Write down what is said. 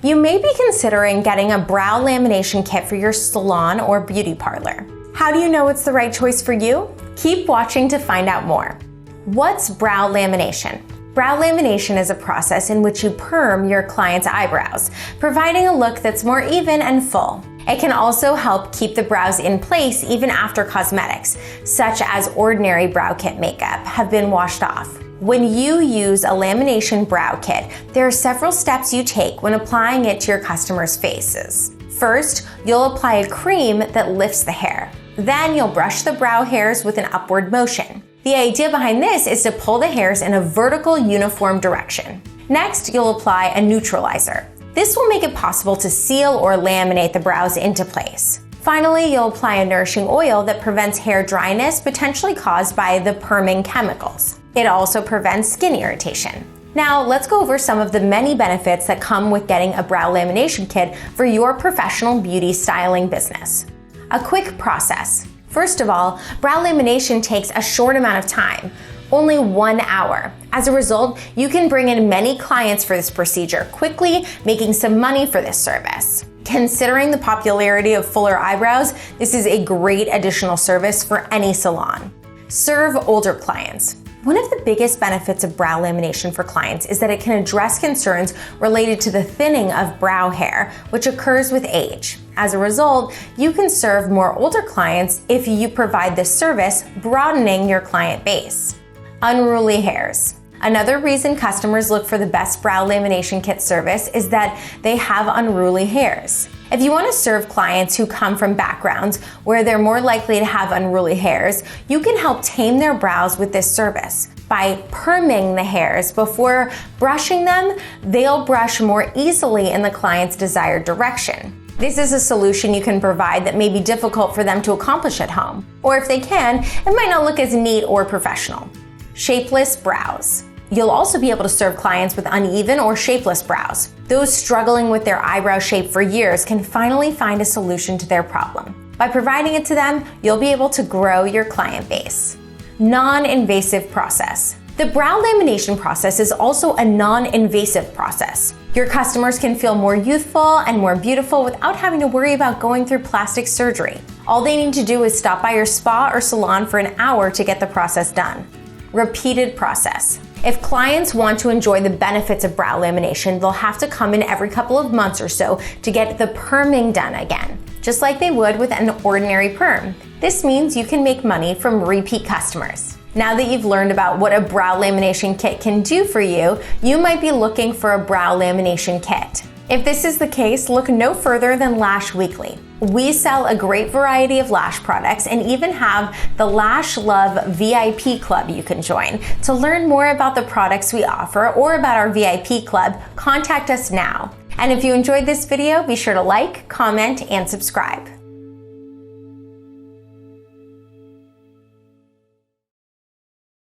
You may be considering getting a brow lamination kit for your salon or beauty parlor. How do you know it's the right choice for you? Keep watching to find out more. What's brow lamination? Brow lamination is a process in which you perm your client's eyebrows, providing a look that's more even and full. It can also help keep the brows in place even after cosmetics, such as ordinary brow kit makeup, have been washed off. When you use a lamination brow kit, there are several steps you take when applying it to your customers' faces. First, you'll apply a cream that lifts the hair. Then you'll brush the brow hairs with an upward motion. The idea behind this is to pull the hairs in a vertical, uniform direction. Next, you'll apply a neutralizer. This will make it possible to seal or laminate the brows into place. Finally, you'll apply a nourishing oil that prevents hair dryness potentially caused by the perming chemicals. It also prevents skin irritation. Now, let's go over some of the many benefits that come with getting a brow lamination kit for your professional beauty styling business. A quick process. First of all, brow lamination takes a short amount of time, only 1 hour. As a result, you can bring in many clients for this procedure quickly, making some money for this service. Considering the popularity of fuller eyebrows, this is a great additional service for any salon. Serve older clients. One of the biggest benefits of brow lamination for clients is that it can address concerns related to the thinning of brow hair, which occurs with age. As a result, you can serve more older clients if you provide this service, broadening your client base. Unruly hairs. Another reason customers look for the best brow lamination kit service is that they have unruly hairs. If you want to serve clients who come from backgrounds where they're more likely to have unruly hairs, you can help tame their brows with this service. By perming the hairs before brushing them, they'll brush more easily in the client's desired direction. This is a solution you can provide that may be difficult for them to accomplish at home. Or if they can, it might not look as neat or professional. Shapeless brows. You'll also be able to serve clients with uneven or shapeless brows. Those struggling with their eyebrow shape for years can finally find a solution to their problem. By providing it to them, you'll be able to grow your client base. Non-invasive process. The brow lamination process is also a non-invasive process. Your customers can feel more youthful and more beautiful without having to worry about going through plastic surgery. All they need to do is stop by your spa or salon for an hour to get the process done. Repeated process. If clients want to enjoy the benefits of brow lamination, they'll have to come in every couple of months or so to get the perming done again, just like they would with an ordinary perm. This means you can make money from repeat customers. Now that you've learned about what a brow lamination kit can do for you, you might be looking for a brow lamination kit. If this is the case, look no further than Lash Weekly. We sell a great variety of lash products and even have the Lash Love VIP Club you can join. To learn more about the products we offer or about our VIP Club, contact us now. And if you enjoyed this video, be sure to like, comment, and subscribe.